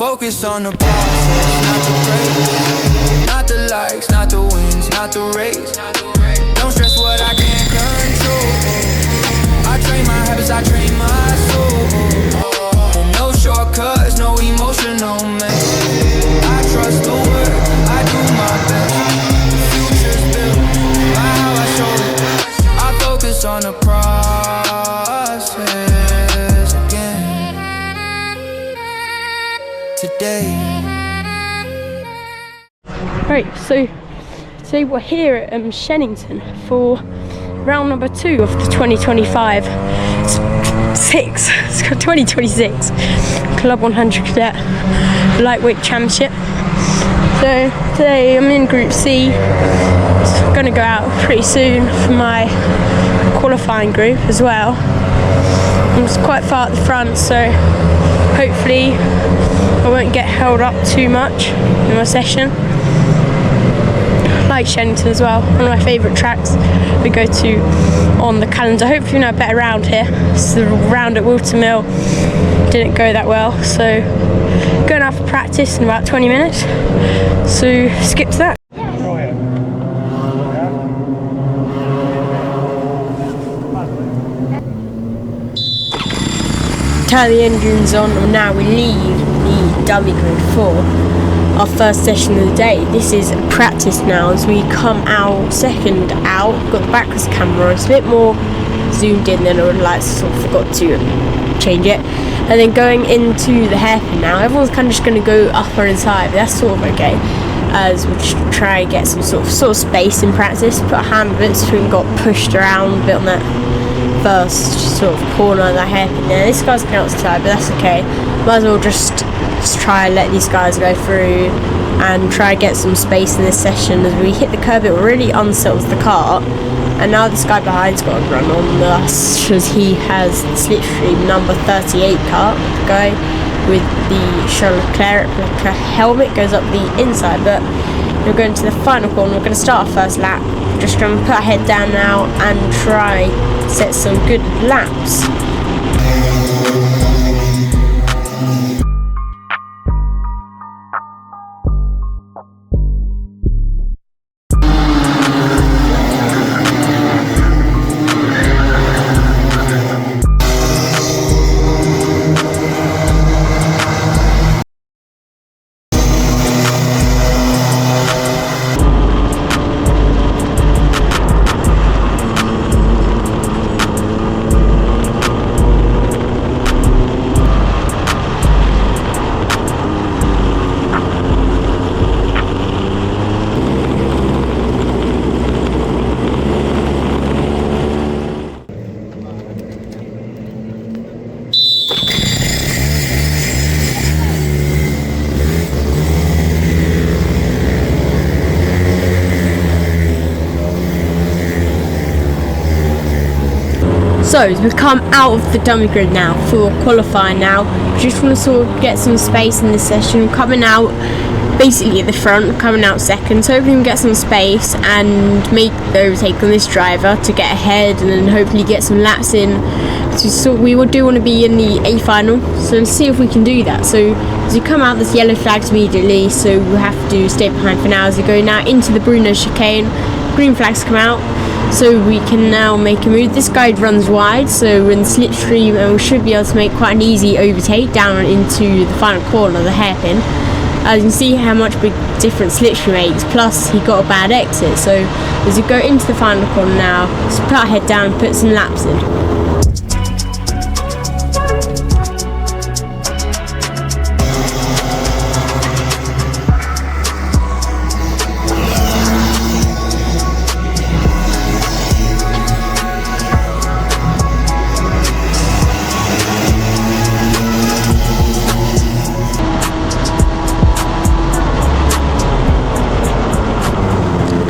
focus on the process, not the break. Not the likes, not the wins, not the race. Don't stress what I can't control. I train my habits, I train my soul. And no shortcuts, no emotional mess. I trust the work, I do my best. The future's built by how I show it. I focus on the process again today. Right, so today we're here at Shenington for round number 2 of the 2026 Club 100 Cadet Lightweight Championship. So today I'm in Group C. I'm going to go out pretty soon for my qualifying group as well. I'm just quite far at the front, so hopefully I won't get held up too much in my session. I like Shenington as well, one of my favourite tracks we go to on the calendar. Hopefully, you know, a better round here. So the round at Wilton Mill didn't go that well, so going out for practice in about 20 minutes. So skip to that. Turn the engines on, and now we leave the dummy grid for our first session of the day. This is practice now as we come out second out. Got the backwards camera, it's a bit more zoomed in than I would like, so I forgot to change it. And then going into the hairpin now, everyone's kind of just going to go up or inside, but that's sort of okay, as we try and get some sort of space in practice. Put a hand bit so we got pushed around a bit on that first sort of corner of the hairpin there. This guy's going outside, but that's okay. Might as well just try and let these guys go through and try and get some space in this session. As we hit the curb, it really unsettles the car, and now this guy behind's got to run on us because he has the slipstream number 38 car, the guy with the Charles Leclerc replica helmet goes up the inside. But we're going to the final corner. We're going to start our first lap. Just going to put our head down now and try to set some good laps. So as we come out of the dummy grid now for qualifying now, we just want to sort of get some space in this session. Coming out basically at the front, coming out second, so hopefully we can get some space and make the overtake on this driver to get ahead, and then hopefully get some laps in. So we do want to be in the A final, so let's see if we can do that. So as you come out, there's yellow flags immediately, so we have to stay behind for now. As we go now into the Bruno chicane, green flags come out, so we can now make a move. This guy runs wide, so we're in the slipstream, and we should be able to make quite an easy overtake down into the final corner, the hairpin. As you can see how much big difference slipstream makes, plus he got a bad exit. So as we go into the final corner now, let's put our head down and put some laps in.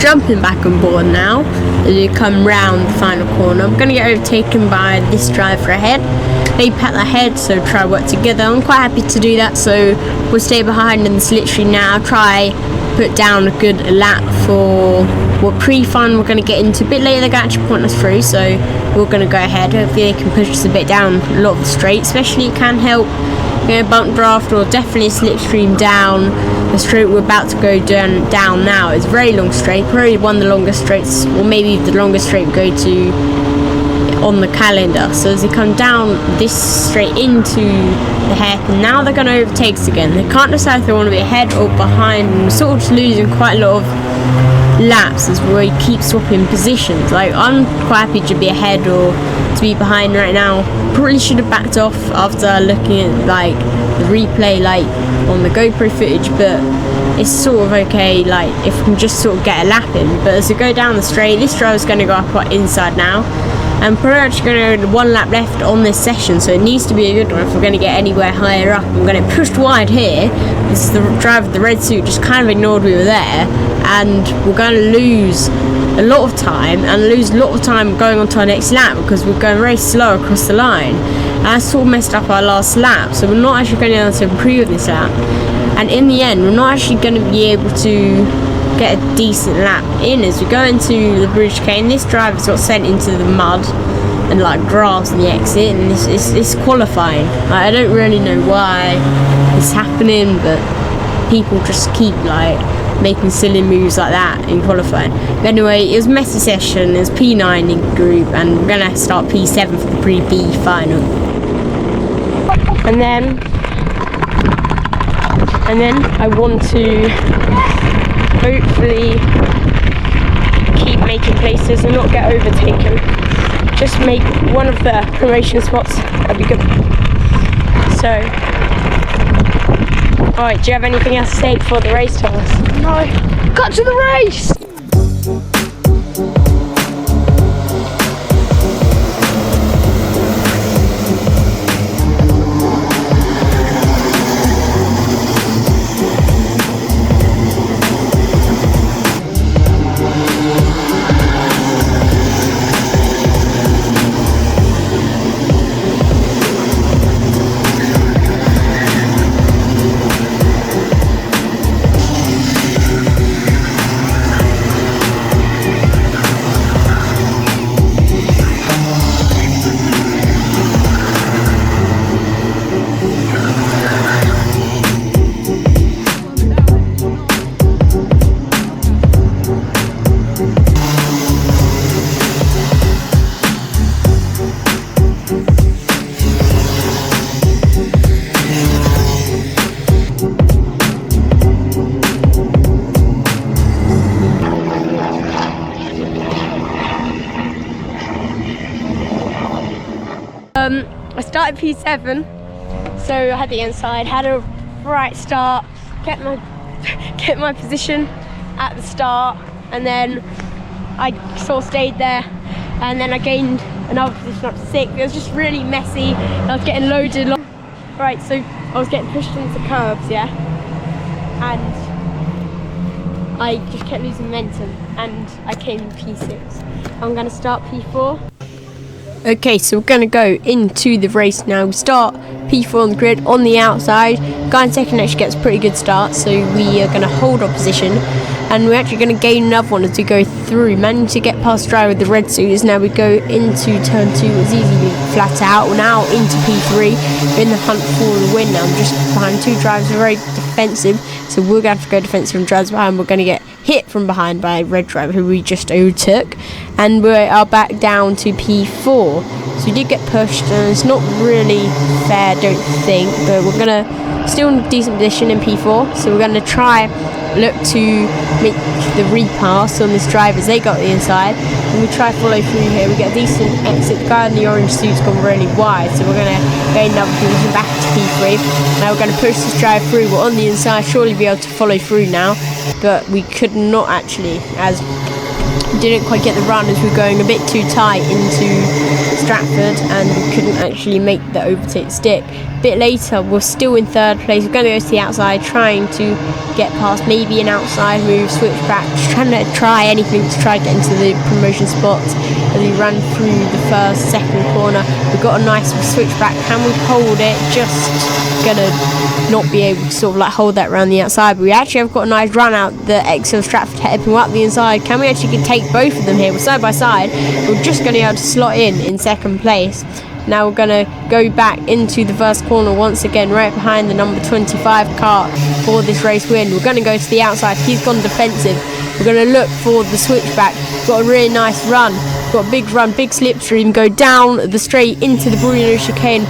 Jumping back on board now as we come round the final corner. I'm going to get overtaken by this driver ahead. They pat their head, so try to work together. I'm quite happy to do that, so we'll stay behind in the slipstream now, try put down a good lap for what pre-fun we're going to get into a bit later. They're going to actually point us through, so we're going to go ahead. Hopefully they can push us a bit down a lot of the straight, especially it can help going to bump draft or definitely a slipstream down the straight we're about to go down now. It's a very long straight, probably one of the longest straights, or maybe the longest straight we go to on the calendar. So as they come down this straight into the hairpin, now they're going to overtake us again. They can't decide if they want to be ahead or behind, and we're sort of just losing quite a lot of laps as we keep swapping positions. Like, I'm quite happy to be ahead or to be behind right now. Probably should have backed off after looking at like the replay like on the GoPro footage, but it's sort of okay, like if we can just sort of get a lap in. But as we go down the straight, this driver's going to go up quite inside now, and pretty much going to go 1 lap left on this session, so it needs to be a good one if we're going to get anywhere higher up. I'm going to push wide here. This is the driver with the red suit, just kind of ignored we were there, and we're going to lose a lot of time going on to our next lap because we're going very slow across the line. And I sort of messed up our last lap, so we're not actually going to be able to improve this lap. And in the end, we're not actually going to be able to get a decent lap in as we go into the bridge cane. This driver's got sent into the mud and like grass in the exit, and it's qualifying. Like, I don't really know why it's happening, but people just keep like making silly moves like that in qualifying. But anyway, it was a messy session. It was P9 in group, and we're gonna start P7 for the pre-B final. And then I want to hopefully keep making places and not get overtaken. Just make one of the promotion spots. That'd be good. So, alright, do you have anything else to say before the race, Thomas? No. Cut to the race! I started P7, so I had the inside, had a right start, kept my position at the start, and then I sort of stayed there, and then I gained another position up to 6th. It was just really messy. I was getting loaded. Right, so I was getting pushed into curves, yeah, and I just kept losing momentum, and I came in P6. I'm going to start P4. Okay, so we're going to go into the race now. We start P4 on the grid on the outside. Guy in second actually gets a pretty good start, so we are going to hold our position, and we're actually going to gain another one as we go through. Managed to get past the driver with the red suit. As now we go into turn 2. It's easily flat out. We're now into P3. We're in the hunt for the win now. I'm just behind 2 drivers. We're very defensive, so we're going to have to go defensive and drivers behind. We're going to get hit from behind by a red driver who we just overtook, and we are back down to P4. So we did get pushed, and it's not really fair, I don't think, but we're gonna still in a decent position in P4, so we're gonna try look to make the repass on this driver as they got the inside, and we try follow through here. We get a decent exit. The guy in the orange suit's gone really wide, so we're going to gain another position back to P3. Now we're going to push this drive through. We're on the inside, surely be able to follow through now, but we could not actually, as we didn't quite get the run as we were going a bit too tight into Stratford, and we couldn't actually make the overtake stick. A bit later, we're still in 3rd place. We're going to go to the outside, trying to get past maybe an outside move, switch back, just trying to try anything to try to get into the promotion spots. As we ran through the first, second corner, we got a nice switch back. Can we hold it? Just gonna not be able to sort of like hold that around the outside, but we actually have got a nice run out the exit of Stratford, heading up the inside. Can we actually take both of them here? We're side by side. We're just going to be able to slot in 2nd place. Now we're going to go back into the first corner once again, right behind the number 25 car for this race win. We're going to go to the outside. He's gone defensive. We're going to look for the switchback. Got a really nice run. Got a big run, big slipstream. Go down the straight into the Bruno chicane.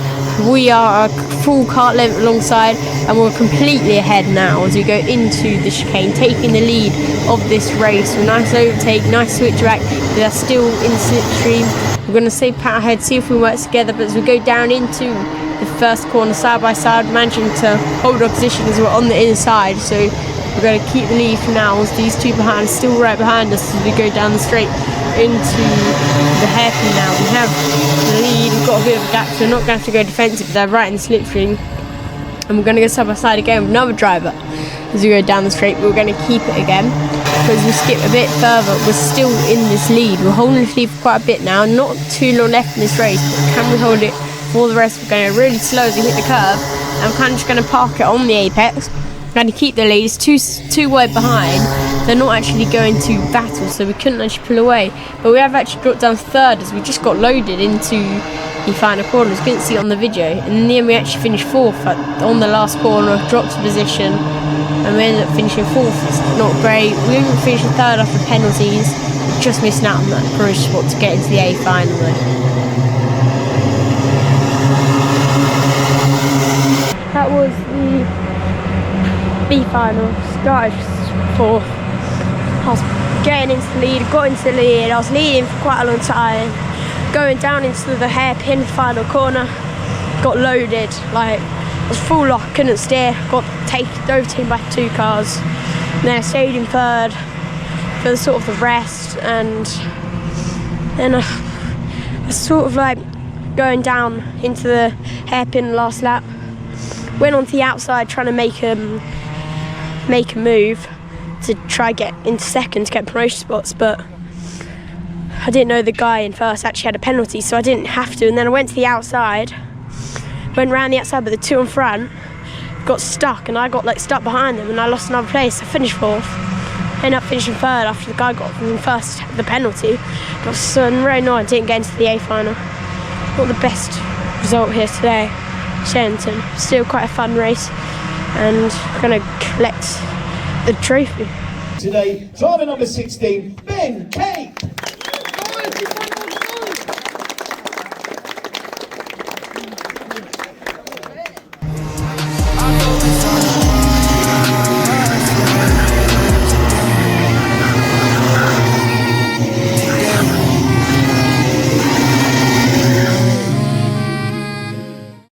We are a full kart length alongside, and we're completely ahead now as we go into the chicane, taking the lead of this race. A nice overtake, nice switchback. They're still in slipstream. We're going to stay pat ahead, see if we work together. But as we go down into the first corner, side by side, managing to hold our position as we're on the inside. So we're going to keep the lead for now, as these two behind are still right behind us as we go down the straight into the hairpin now. We have the lead, we've got a bit of a gap, so we're not going to have to go defensive. They're right in the slipstream, and we're going to go side by side again with another driver as we go down the straight. We're going to keep it again because we skip a bit further. We're still in this lead. We're holding this lead for quite a bit now. Not too long left in this race, but can we hold it for the rest? We're going really slow as we hit the curve, and we're kind of just going to park it on the apex. We're going to keep the lead. It's too wide behind. They're not actually going to battle, so we couldn't actually pull away. But we have actually dropped down third as we just got loaded into the final corners. Couldn't see it on the video. And in the end, we actually finished fourth on the last corner, dropped a position, and we ended up finishing fourth. It's not great. We even finished third after penalties. Just missing out on that promotion spot to get into the A final though. That was the B final. Started fourth. I was getting into the lead, got into the lead. I was leading for quite a long time. Going down into the hairpin final corner, got loaded. Like, I was full lock, couldn't steer. Got overtaken by two cars. And then I stayed in third for sort of the rest, and then I was sort of like going down into the hairpin last lap. Went onto the outside trying to make a move to try get into second to get promotion spots, but I didn't know the guy in first actually had a penalty, so I didn't have to. And then I went to the outside, went round the outside, but the two in front got stuck, and I got like stuck behind them, and I lost another place. I finished fourth, ended up finishing third after the guy got from first the penalty. But I was really annoyed I didn't get into the A final. Not the best result here today. Shenington, still quite a fun race, and we're going to collect the trophy. Today, driver number 16, Ben Kate.